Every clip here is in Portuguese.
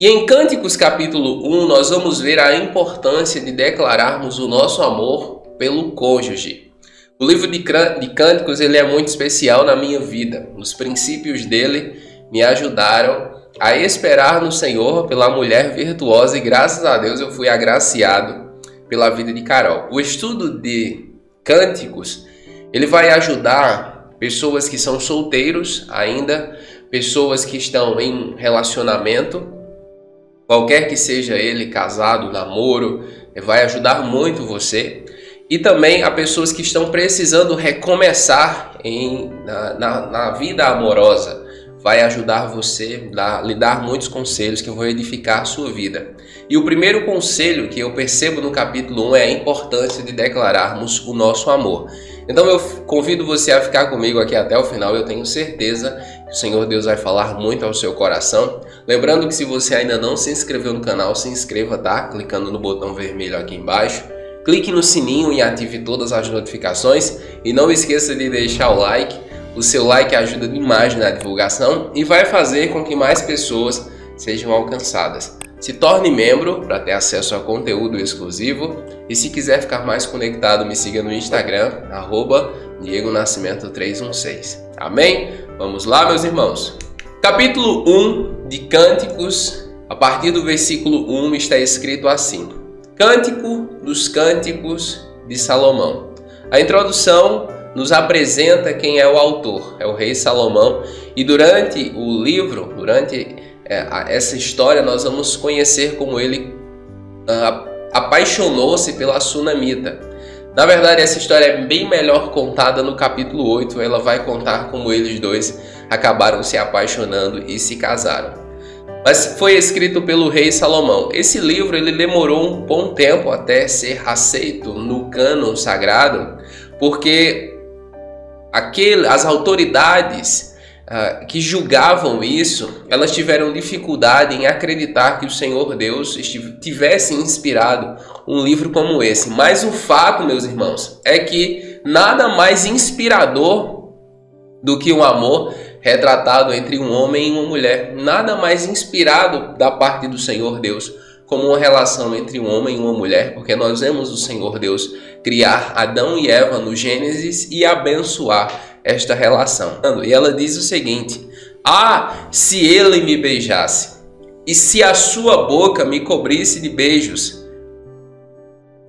E em Cânticos capítulo 1 nós vamos ver a importância de declararmos o nosso amor pelo cônjuge. O livro de Cânticos ele é muito especial na minha vida. Os princípios dele me ajudaram a esperar no Senhor pela mulher virtuosa e graças a Deus eu fui agraciado pela vida de Carol. O estudo de Cânticos ele vai ajudar pessoas que são solteiros ainda, pessoas que estão em relacionamento, qualquer que seja ele, casado, namoro, vai ajudar muito você. E também a pessoas que estão precisando recomeçar na vida amorosa. Vai ajudar você a lhe dar muitos conselhos que vão edificar a sua vida. E o primeiro conselho que eu percebo no capítulo 1 é a importância de declararmos o nosso amor. Então eu convido você a ficar comigo aqui até o final. Eu tenho certeza que o Senhor Deus vai falar muito ao seu coração. Lembrando que se você ainda não se inscreveu no canal, se inscreva, tá? Clicando no botão vermelho aqui embaixo. Clique no sininho e ative todas as notificações. E não esqueça de deixar o like. O seu like ajuda demais na divulgação e vai fazer com que mais pessoas sejam alcançadas. Se torne membro para ter acesso a conteúdo exclusivo e se quiser ficar mais conectado, me siga no Instagram, @DiegoNascimento316. Amém? Vamos lá, meus irmãos. Capítulo 1 de Cânticos, a partir do versículo 1 está escrito assim: Cântico dos Cânticos de Salomão. A introdução nos apresenta quem é o autor, é o rei Salomão, e durante o livro, essa história, nós vamos conhecer como ele apaixonou-se pela sunamita. Na verdade, essa história é bem melhor contada no capítulo 8, ela vai contar como eles dois acabaram se apaixonando e se casaram. Mas foi escrito pelo rei Salomão. Esse livro ele demorou um bom tempo até ser aceito no cânon sagrado, porque as autoridades que julgavam isso, elas tiveram dificuldade em acreditar que o Senhor Deus tivesse inspirado um livro como esse. Mas o fato, meus irmãos, é que nada mais inspirador do que um amor retratado entre um homem e uma mulher. Nada mais inspirado da parte do Senhor Deus como uma relação entre um homem e uma mulher, porque nós vemos o Senhor Deus criar Adão e Eva no Gênesis e abençoar esta relação. E ela diz o seguinte: se ele me beijasse, e se a sua boca me cobrisse de beijos,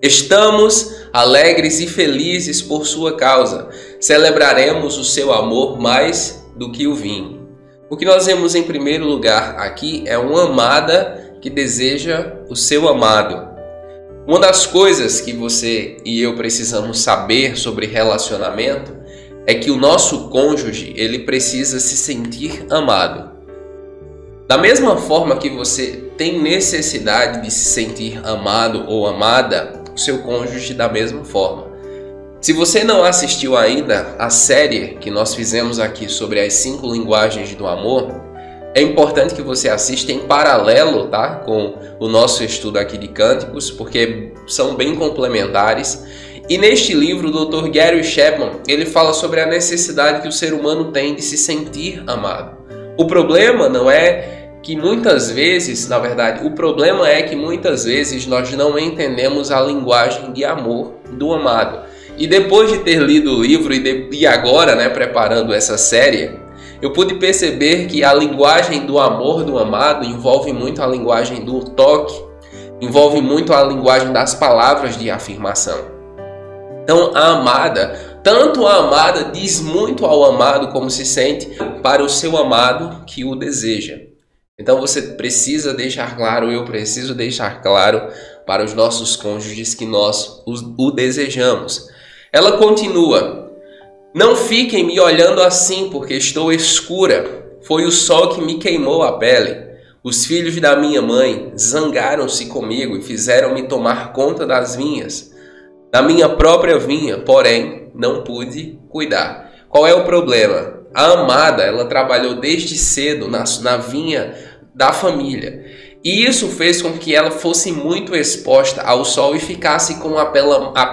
estamos alegres e felizes por sua causa, celebraremos o seu amor mais do que o vinho. O que nós vemos em primeiro lugar aqui é uma amada que deseja o seu amado. Uma das coisas que você e eu precisamos saber sobre relacionamento é que o nosso cônjuge ele precisa se sentir amado. Da mesma forma que você tem necessidade de se sentir amado ou amada, o seu cônjuge da mesma forma. Se você não assistiu ainda a série que nós fizemos aqui sobre as 5 linguagens do amor, é importante que você assista em paralelo, tá, com o nosso estudo aqui de Cânticos, porque são bem complementares. E neste livro, o Dr. Gary Chapman, ele fala sobre a necessidade que o ser humano tem de se sentir amado. O problema não é que muitas vezes, na verdade, o problema é que muitas vezes nós não entendemos a linguagem de amor do amado. E depois de ter lido o livro e agora, preparando essa série, eu pude perceber que a linguagem do amor do amado envolve muito a linguagem do toque, envolve muito a linguagem das palavras de afirmação. Então tanto a amada diz muito ao amado como se sente para o seu amado que o deseja. Então você precisa deixar claro, eu preciso deixar claro para os nossos cônjuges que nós o desejamos. Ela continua: não fiquem me olhando assim, porque estou escura. Foi o sol que me queimou a pele. Os filhos da minha mãe zangaram-se comigo e fizeram-me tomar conta das vinhas. Da minha própria vinha, porém, não pude cuidar. Qual é o problema? A amada, ela trabalhou desde cedo na vinha da família. E isso fez com que ela fosse muito exposta ao sol e ficasse com a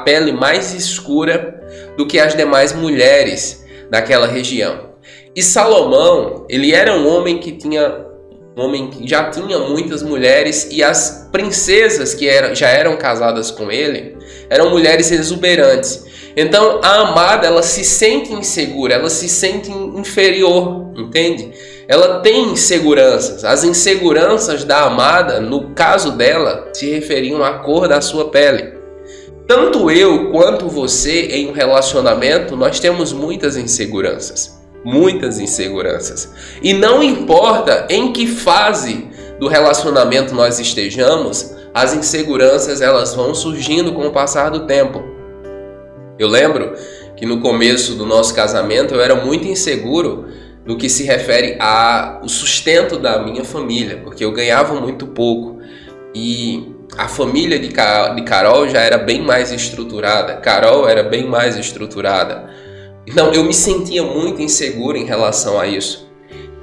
pele mais escura do que as demais mulheres daquela região. E Salomão, ele era um homem que tinha um homem que já tinha muitas mulheres, e as princesas que já eram casadas com ele eram mulheres exuberantes. Então a amada, ela se sente insegura, ela se sente inferior, entende? Ela tem inseguranças. As inseguranças da amada, no caso dela, se referiam à cor da sua pele. Tanto eu quanto você em um relacionamento, nós temos muitas inseguranças. Muitas inseguranças. E não importa em que fase do relacionamento nós estejamos, as inseguranças elas vão surgindo com o passar do tempo. Eu lembro que no começo do nosso casamento eu era muito inseguro no que se refere ao sustento da minha família, porque eu ganhava muito pouco e a família de Carol já era bem mais estruturada. Carol era bem mais estruturada. Então eu me sentia muito inseguro em relação a isso.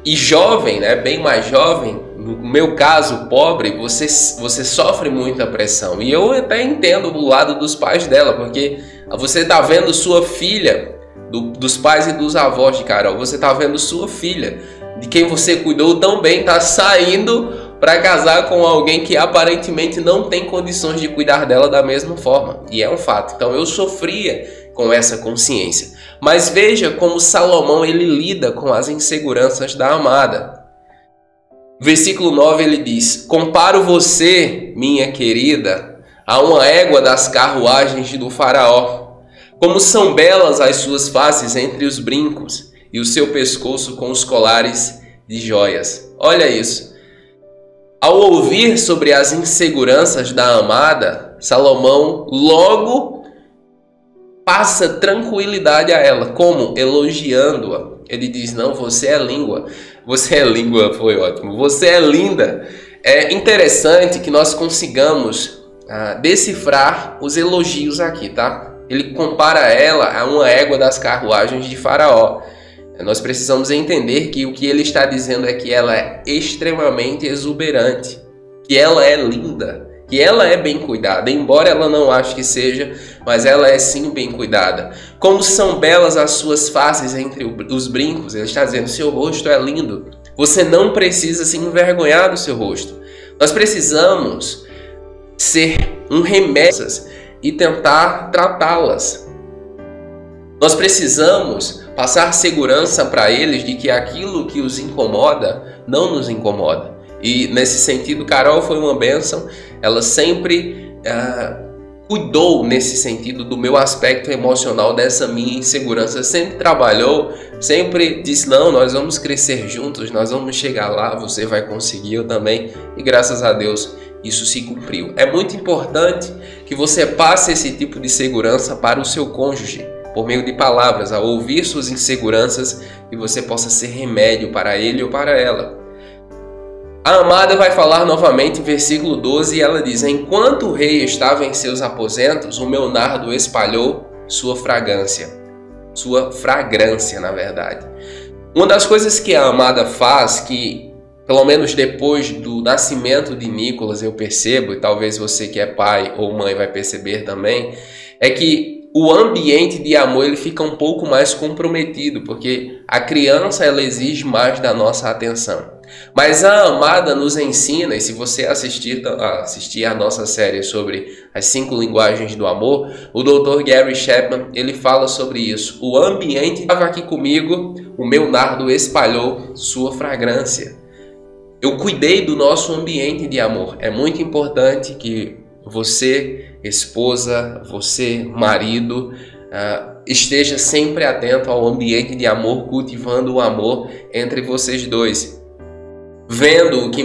E jovem, né, bem mais jovem, no meu caso pobre, você sofre muita pressão. E eu até entendo do lado dos pais dela, porque você está vendo sua filha, dos pais e dos avós de Carol, você está vendo sua filha, de quem você cuidou tão bem, está saindo para casar com alguém que aparentemente não tem condições de cuidar dela da mesma forma. E é um fato. Então eu sofria com essa consciência. Mas veja como Salomão ele lida com as inseguranças da amada. Versículo 9 ele diz: comparo você, minha querida, a uma égua das carruagens do faraó. Como são belas as suas faces entre os brincos e o seu pescoço com os colares de joias. Olha isso. Ao ouvir sobre as inseguranças da amada, Salomão logo passa tranquilidade a ela, como elogiando-a. Ele diz: não, você é língua. Você é língua, foi ótimo. Você é linda. É interessante que nós consigamos decifrar os elogios aqui, tá? Ele compara ela a uma égua das carruagens de Faraó. Nós precisamos entender que o que ele está dizendo é que ela é extremamente exuberante, que ela é linda, que ela é bem cuidada, embora ela não ache que seja, mas ela é sim bem cuidada. Como são belas as suas faces entre os brincos, ele está dizendo: seu rosto é lindo, você não precisa se envergonhar do seu rosto. Nós precisamos ser um remédio e tentar tratá-las. Nós precisamos passar segurança para eles de que aquilo que os incomoda não nos incomoda. E nesse sentido, Carol foi uma bênção. Ela sempre cuidou nesse sentido do meu aspecto emocional, dessa minha insegurança. Sempre trabalhou, sempre disse: não, nós vamos crescer juntos, nós vamos chegar lá, você vai conseguir, eu também. E graças a Deus isso se cumpriu. É muito importante que você passe esse tipo de segurança para o seu cônjuge, por meio de palavras, ao ouvir suas inseguranças, e você possa ser remédio para ele ou para ela. A amada vai falar novamente em versículo 12 e ela diz: enquanto o rei estava em seus aposentos, o meu nardo espalhou sua fragrância, na verdade. Uma das coisas que a amada faz, que pelo menos depois do nascimento de Nicolas eu percebo, e talvez você que é pai ou mãe vai perceber também, é que o ambiente de amor ele fica um pouco mais comprometido, porque a criança ela exige mais da nossa atenção. Mas a amada nos ensina, e se você assistir a nossa série sobre as 5 linguagens do amor, o Dr. Gary Chapman ele fala sobre isso. O ambiente estava aqui comigo, o meu nardo espalhou sua fragrância. Eu cuidei do nosso ambiente de amor. É muito importante que você, esposa, você, marido, esteja sempre atento ao ambiente de amor, cultivando o amor entre vocês dois. Vendo o que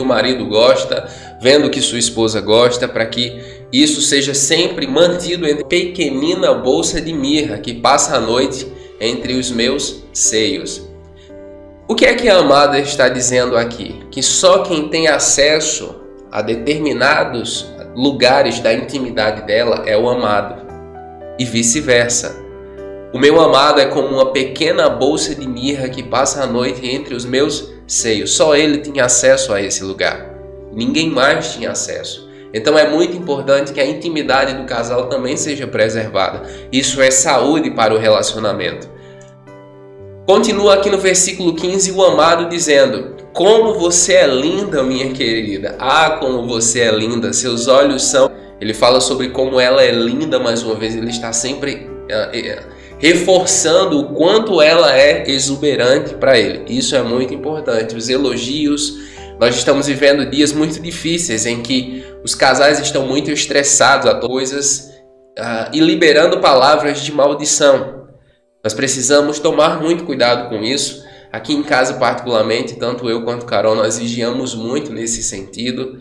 o marido gosta, vendo o que sua esposa gosta, para que isso seja sempre mantido entre pequenina bolsa de mirra que passa a noite entre os meus seios. O que é que a amada está dizendo aqui? Que só quem tem acesso a determinados lugares da intimidade dela é o amado, e vice-versa. O meu amado é como uma pequena bolsa de mirra que passa a noite entre os meus seios. Só ele tinha acesso a esse lugar, ninguém mais tinha acesso. Então é muito importante que a intimidade do casal também seja preservada. Isso é saúde para o relacionamento. Continua aqui no versículo 15 o amado dizendo: como você é linda, minha querida. Ah, como você é linda. Seus olhos são... Ele fala sobre como ela é linda, mais uma vez. Ele está sempre reforçando o quanto ela é exuberante para ele. Isso é muito importante. Os elogios. Nós estamos vivendo dias muito difíceis em que os casais estão muito estressados a coisas e liberando palavras de maldição. Nós precisamos tomar muito cuidado com isso. Aqui em casa, particularmente, tanto eu quanto Carol, nós vigiamos muito nesse sentido,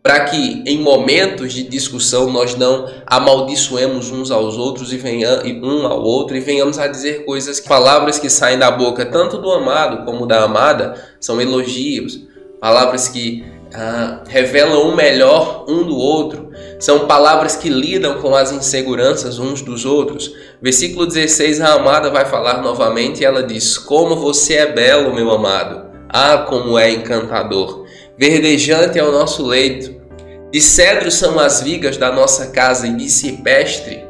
para que em momentos de discussão nós não amaldiçoemos uns aos outros e venhamos a dizer palavras que saem da boca tanto do amado como da amada são elogios, palavras que revelam o melhor um do outro, são palavras que lidam com as inseguranças uns dos outros. Versículo 16, a amada vai falar novamente e ela diz: como você é belo, meu amado, ah, como é encantador, verdejante é o nosso leito, de cedro são as vigas da nossa casa e de cipreste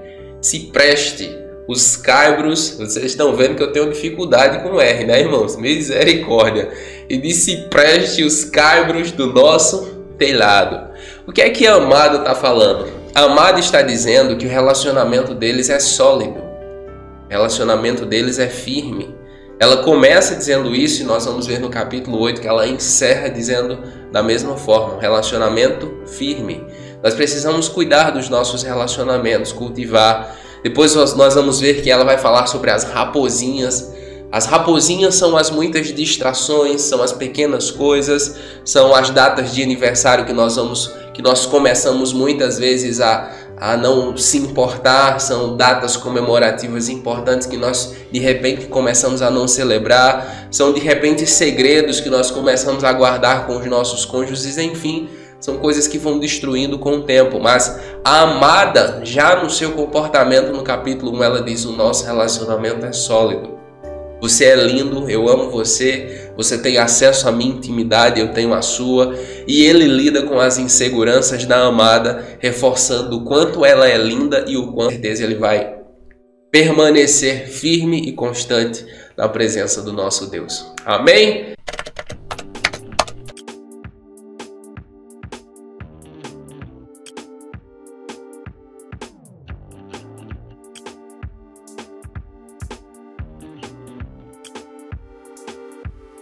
os caibros. Vocês estão vendo que eu tenho dificuldade com R, né, irmãos? Misericórdia. E de cipreste os caibros do nosso telhado. O que é que a amada está falando? A amada está dizendo que o relacionamento deles é sólido. O relacionamento deles é firme. Ela começa dizendo isso e nós vamos ver no capítulo 8 que ela encerra dizendo da mesma forma, um relacionamento firme. Nós precisamos cuidar dos nossos relacionamentos, cultivar. Depois nós vamos ver que ela vai falar sobre as raposinhas. As raposinhas são as muitas distrações, são as pequenas coisas, são as datas de aniversário que nós começamos muitas vezes a não se importar, são datas comemorativas importantes que nós de repente começamos a não celebrar, são de repente segredos que nós começamos a guardar com os nossos cônjuges, enfim, são coisas que vão destruindo com o tempo. Mas a amada, já no seu comportamento, no capítulo 1, ela diz: o nosso relacionamento é sólido. Você é lindo, eu amo você, você tem acesso à minha intimidade, eu tenho a sua. E ele lida com as inseguranças da amada, reforçando o quanto ela é linda e o quanto, com certeza, ele vai permanecer firme e constante na presença do nosso Deus. Amém?